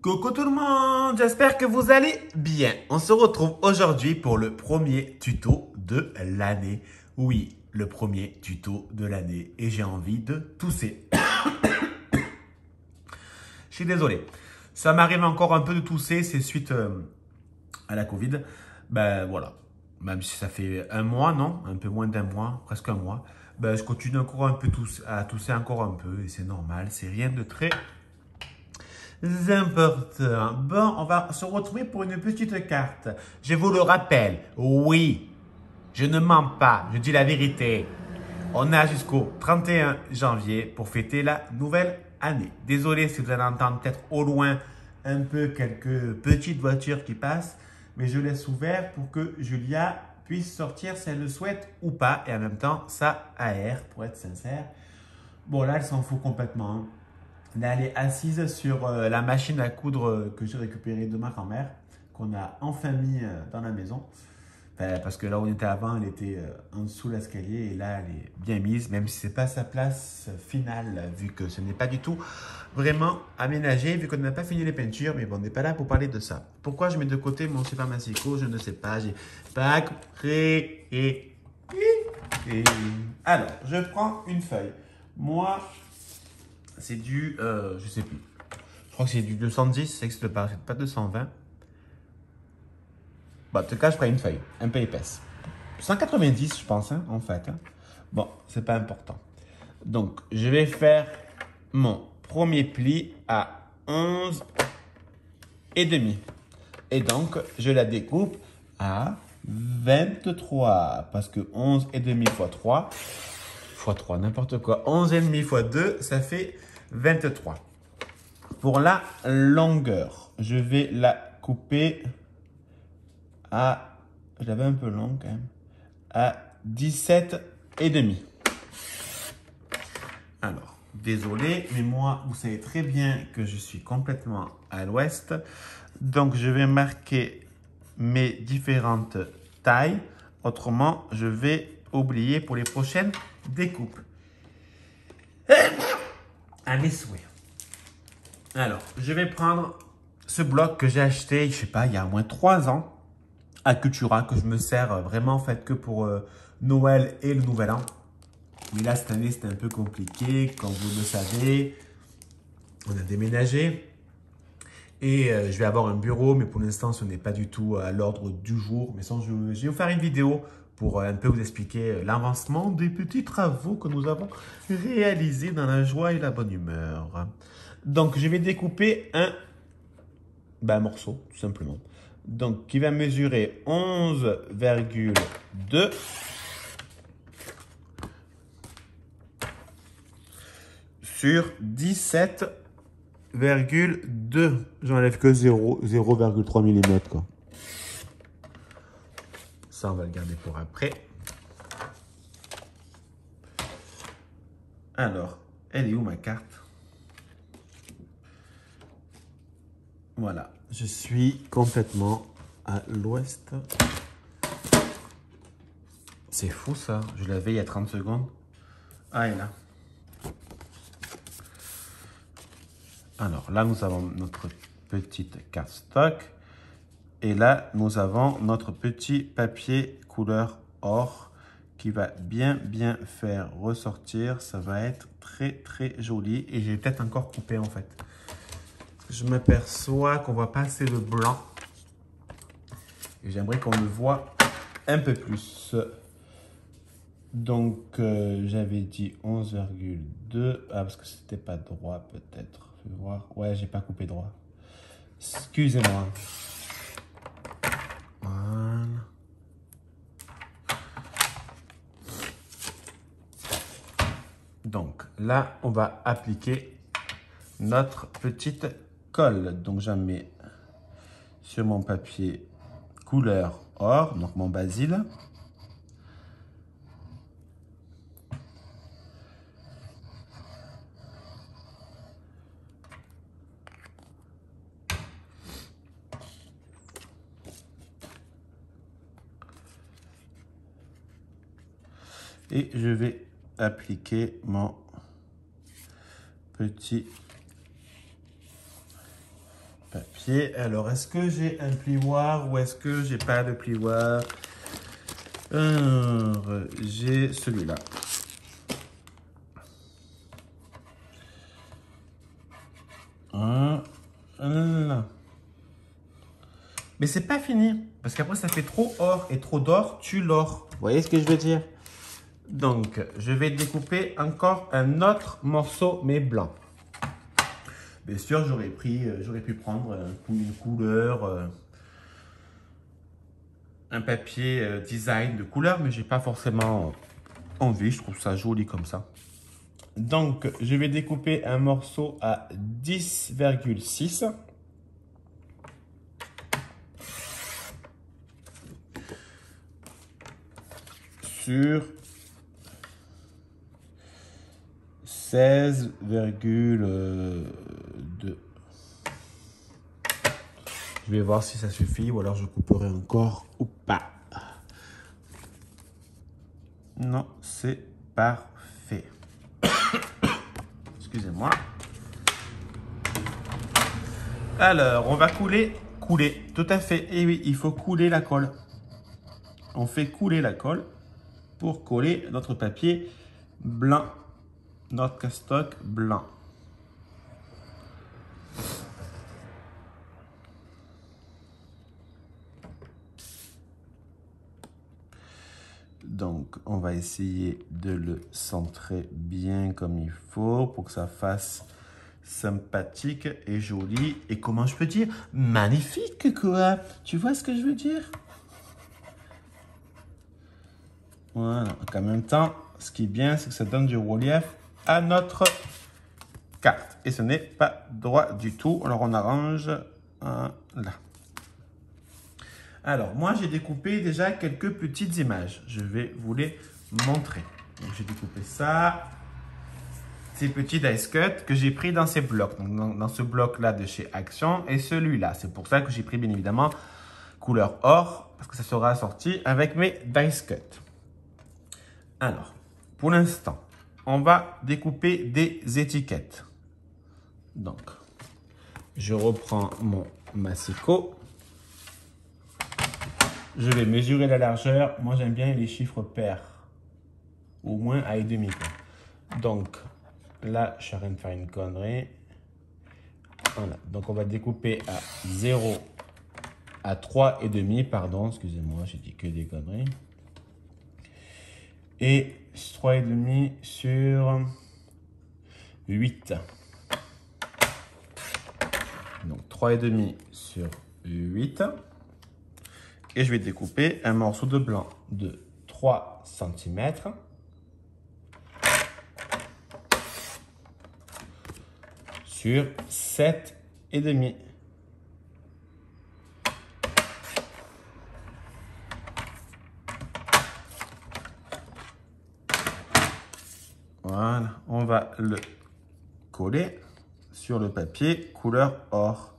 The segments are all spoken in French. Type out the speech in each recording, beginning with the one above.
Coucou tout le monde, j'espère que vous allez bien. On se retrouve aujourd'hui pour le premier tuto de l'année. Oui, le premier tuto de l'année et j'ai envie de tousser. Je suis désolé. Ça m'arrive encore un peu de tousser, c'est suite à la Covid. Ben voilà, même si ça fait un mois, non? Un peu moins d'un mois, presque un mois. Ben, je continue encore un peu à tousser encore un peu et c'est normal, c'est rien de très important. Bon, on va se retrouver pour une petite carte. Je vous le rappelle, oui, je ne mens pas, je dis la vérité. On a jusqu'au 31 janvier pour fêter la nouvelle année. Désolé si vous allez entendre peut-être au loin un peu quelques petites voitures qui passent, mais je laisse ouvert pour que Julia puisse sortir si elle le souhaite ou pas. Et en même temps, ça aère, pour être sincère. Bon, là, elle s'en fout complètement. Là, elle est assise sur la machine à coudre que j'ai récupérée de ma grand-mère, qu'on a enfin mis dans la maison. Parce que là où on était avant, elle était en dessous de l'escalier et là, elle est bien mise, même si ce n'est pas sa place finale, vu que ce n'est pas du tout vraiment aménagé, vu qu'on n'a pas fini les peintures, mais bon, on n'est pas là pour parler de ça. Pourquoi je mets de côté mon Super Massico? Je ne sais pas, j'ai pas compris. Alors, je prends une feuille. Moi, c'est du, je sais plus. Je crois que c'est du 210, ça n'existe pas, c'est pas 220. Bon, en tout cas, je ferai une feuille, un peu épaisse. 190, je pense, hein, en fait. Hein. Bon, c'est pas important. Donc, je vais faire mon premier pli à 11 et demi. Et donc, je la découpe à 23. Parce que 11 et demi fois 3, n'importe quoi. 11 et demi fois 2, ça fait 23. Pour la longueur, je vais la couper à, je l'avais un peu long quand même, à 17 et demi. Alors, désolé, mais moi, vous savez très bien que je suis complètement à l'ouest. Donc, je vais marquer mes différentes tailles. Autrement, je vais oublier pour les prochaines découpes. À mes souhaits. Alors, je vais prendre ce bloc que j'ai acheté, je sais pas, il y a au moins 3 ans à Cultura, que je me sers vraiment en fait que pour Noël et le Nouvel An. Mais là, cette année, c'était un peu compliqué. Comme vous le savez, on a déménagé. Et je vais avoir un bureau, mais pour l'instant, ce n'est pas du tout à l'ordre du jour. Mais sans, je vais vous faire une vidéo pour un peu vous expliquer l'avancement des petits travaux que nous avons réalisés dans la joie et la bonne humeur. Donc, je vais découper un morceau, tout simplement. Donc, qui va mesurer 11,2 sur 17,2. J'enlève que 0,3 mm, quoi. Ça, on va le garder pour après. Alors, elle est où ma carte? Voilà, je suis complètement à l'ouest. C'est fou ça, je l'avais il y a 30 secondes. Ah, elle est là. Alors là, nous avons notre petite carte stock. Et là, nous avons notre petit papier couleur or qui va bien faire ressortir. Ça va être très joli. Et j'ai peut-être encore coupé en fait. Je m'aperçois qu'on voit pas assez le blanc. Et j'aimerais qu'on le voit un peu plus. Donc, j'avais dit 11,2. Ah, parce que c'était pas droit peut-être. Je vais voir. Ouais, j'ai pas coupé droit. Excusez-moi. Voilà. Donc, là, on va appliquer notre petite colle. Donc, j'en mets sur mon papier couleur or, donc mon basil. Et je vais appliquer mon papier. Alors, est-ce que j'ai un plioir ou est-ce que j'ai pas de plioir? J'ai celui-là. Là. Mais c'est pas fini. Parce qu'après, ça fait trop or. Et trop d'or, tue l'or. Vous voyez ce que je veux dire? Donc, je vais découper encore un autre morceau, mais blanc. Bien sûr, j'aurais pu prendre une couleur, un papier design de couleur, mais j'ai pas forcément envie. Je trouve ça joli comme ça. Donc, je vais découper un morceau à 10,6. Sur 16,2. Je vais voir si ça suffit ou alors je couperai encore ou pas. Non, c'est parfait. Excusez-moi. Alors, on va couler, tout à fait. Et oui, il faut couler la colle. On fait couler la colle pour coller notre papier blanc, notre castoc blanc. Donc, on va essayer de le centrer bien comme il faut pour que ça fasse sympathique et joli. Et comment je peux dire? Magnifique, quoi! Tu vois ce que je veux dire? Voilà. Donc, en même temps, ce qui est bien, c'est que ça donne du relief à notre carte. Et ce n'est pas droit du tout. Alors, on arrange là. Alors, moi, j'ai découpé déjà quelques petites images. Je vais vous les montrer. Donc, j'ai découpé ça. Ces petits dice cut que j'ai pris dans ces blocs. Donc, dans ce bloc-là de chez Action et celui-là. C'est pour ça que j'ai pris, bien évidemment, couleur or. Parce que ça sera assorti avec mes dice cut. Alors, pour l'instant, on va découper des étiquettes. Donc, je reprends mon massicot. Je vais mesurer la largeur. Moi, j'aime bien les chiffres pairs. Au moins à et demi. Donc, là, je suis en train de faire une connerie. Voilà. Donc, on va découper à 0, à 3,5. Pardon, excusez-moi, j'ai dit que des conneries. Et 3,5 sur 8. Donc, 3,5 sur 8. Et je vais découper un morceau de blanc de 3 cm. Sur 7,5. Voilà, on va le coller sur le papier couleur or.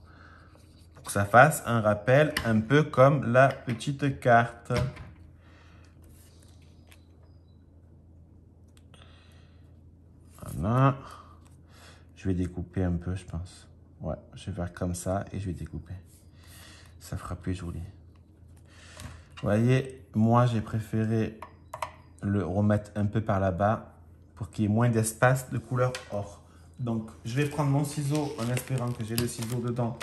Pour que ça fasse un rappel un peu comme la petite carte. Voilà. Je vais découper un peu, je pense. Ouais, je vais faire comme ça et je vais découper. Ça fera plus joli. Vous voyez, moi, j'ai préféré le remettre un peu par là-bas pour qu'il y ait moins d'espace de couleur or. Donc, je vais prendre mon ciseau en espérant que j'ai le ciseau dedans.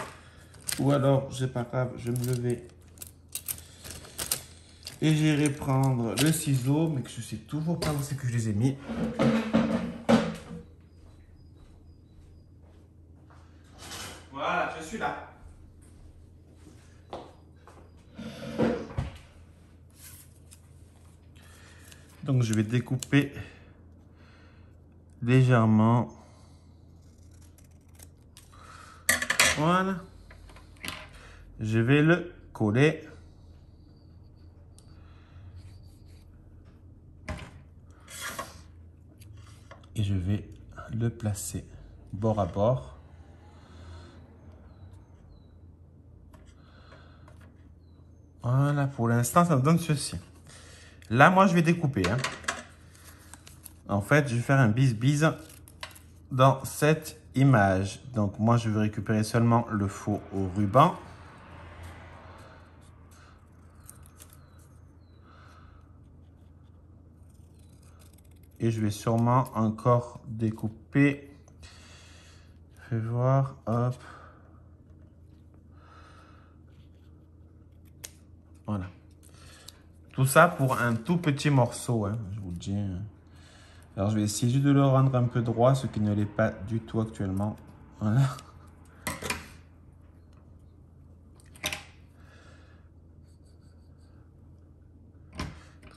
Ou alors, c'est pas grave, je vais me lever. Et j'irai prendre le ciseau, mais que je sais toujours pas où c'est que je les ai mis. Voilà, je suis là. Donc, je vais découper légèrement. Voilà. Je vais le coller. Et je vais le placer bord à bord. Voilà, pour l'instant, ça me donne ceci. Là, moi, je vais découper. En fait, je vais faire un bis-bis dans cette image. Donc, moi, je veux récupérer seulement le faux ruban. Et je vais sûrement encore découper. Fais voir, hop. Voilà. Tout ça pour un tout petit morceau, hein, je vous le dis. Alors, je vais essayer juste de le rendre un peu droit, ce qui ne l'est pas du tout actuellement. Voilà.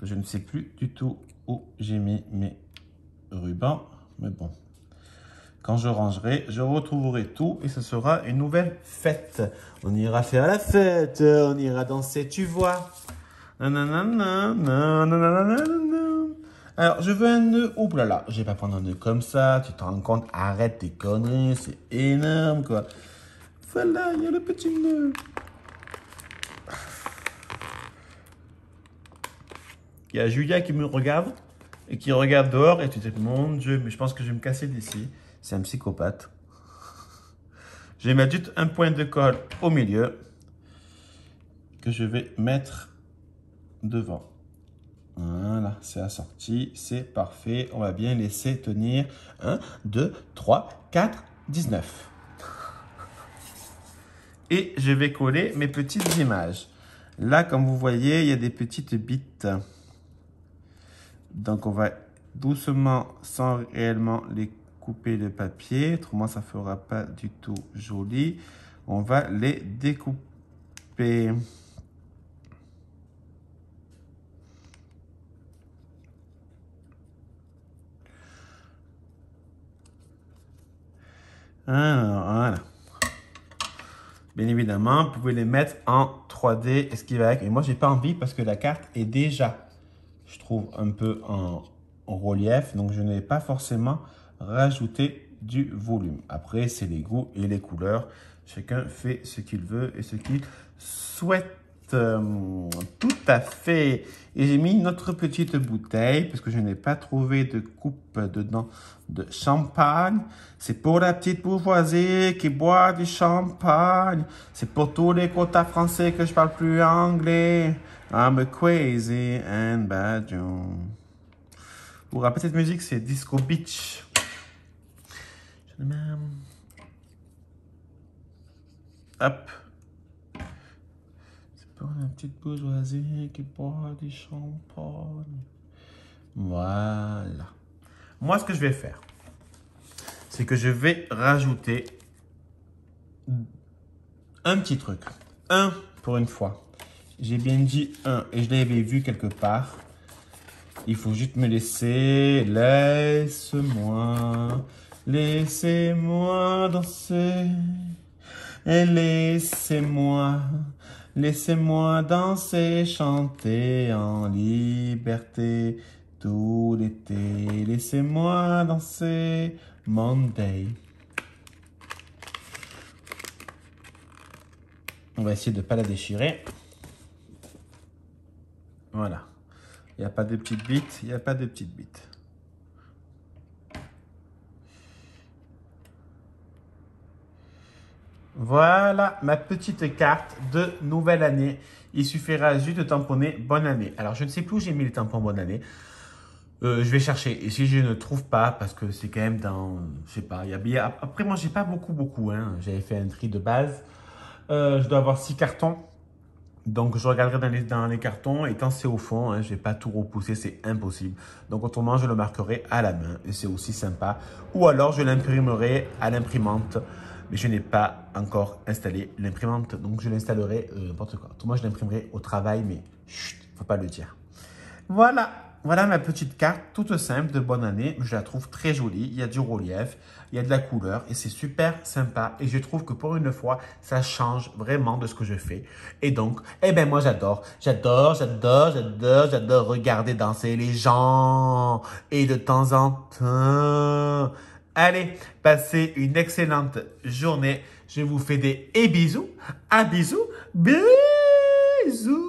Je ne sais plus du tout où j'ai mis mes rubans, mais bon. Quand je rangerai, je retrouverai tout et ce sera une nouvelle fête. On ira faire la fête, on ira danser, tu vois. Alors, je veux un nœud. Oups là là, je vais pas prendre un nœud comme ça. Tu te rends compte? Arrête tes conneries, c'est énorme quoi. Voilà, il y a le petit nœud. Il y a Julia qui me regarde et qui regarde dehors et tu te dis, mon Dieu, mais je pense que je vais me casser d'ici. C'est un psychopathe. Je vais mettre juste un point de colle au milieu que je vais mettre devant. Voilà, c'est assorti, c'est parfait. On va bien laisser tenir 1, 2, 3, 4, 19. Et je vais coller mes petites images. Là, comme vous voyez, il y a des petites bites. Donc, on va doucement, sans réellement les couper le papier. Autrement, ça ne fera pas du tout joli. On va les découper. Alors, voilà. Bien évidemment, vous pouvez les mettre en 3D et ce qui va avec. Et moi, j'ai pas envie parce que la carte est déjà, je trouve, un peu en relief. Donc, je n'ai pas forcément rajouté du volume. Après, c'est les goûts et les couleurs. Chacun fait ce qu'il veut et ce qu'il souhaite. Tout à fait. Et j'ai mis notre petite bouteille parce que je n'ai pas trouvé de coupe dedans de champagne. C'est pour la petite bourgeoisie qui boit du champagne. C'est pour tous les quotas français que je parle plus anglais. I'm a crazy and bad Joe. Vous vous rappelez cette musique? C'est Disco Beach. Hop. Pour la petite bourgeoisie qui boit du champagne. Voilà. Moi, ce que je vais faire, c'est que je vais rajouter un petit truc. Un pour une fois. J'ai bien dit un et je l'avais vu quelque part. Il faut juste me laisser. Laisse-moi. Laissez-moi danser. Et laissez-moi. Laissez-moi danser, chanter en liberté tout l'été. Laissez-moi danser Monday. On va essayer de ne pas la déchirer. Voilà. Il n'y a pas de petites bites. Il n'y a pas de petites bites. Voilà ma petite carte de nouvelle année. Il suffira juste de tamponner bonne année. Alors, je ne sais plus où j'ai mis les tampons bonne année. Je vais chercher. Et si je ne trouve pas, parce que c'est quand même dans, je sais pas, après, moi, j'ai pas beaucoup, hein. J'avais fait un tri de base. Je dois avoir 6 cartons. Donc, je regarderai dans les cartons. Et quand c'est au fond, hein, je ne vais pas tout repousser, c'est impossible. Donc, autrement, je le marquerai à la main. Et c'est aussi sympa. Ou alors, je l'imprimerai à l'imprimante. Mais je n'ai pas encore installé l'imprimante. Donc, je l'installerai n'importe quoi. Moi, je l'imprimerai au travail, mais chut, faut pas le dire. Voilà. Voilà ma petite carte toute simple de bonne année. Je la trouve très jolie. Il y a du relief, il y a de la couleur et c'est super sympa. Et je trouve que pour une fois, ça change vraiment de ce que je fais. Et donc, eh ben moi j'adore. J'adore regarder danser les gens. Et de temps en temps. Allez, passez une excellente journée. Je vous fais des bisous. Un bisou. Bisous.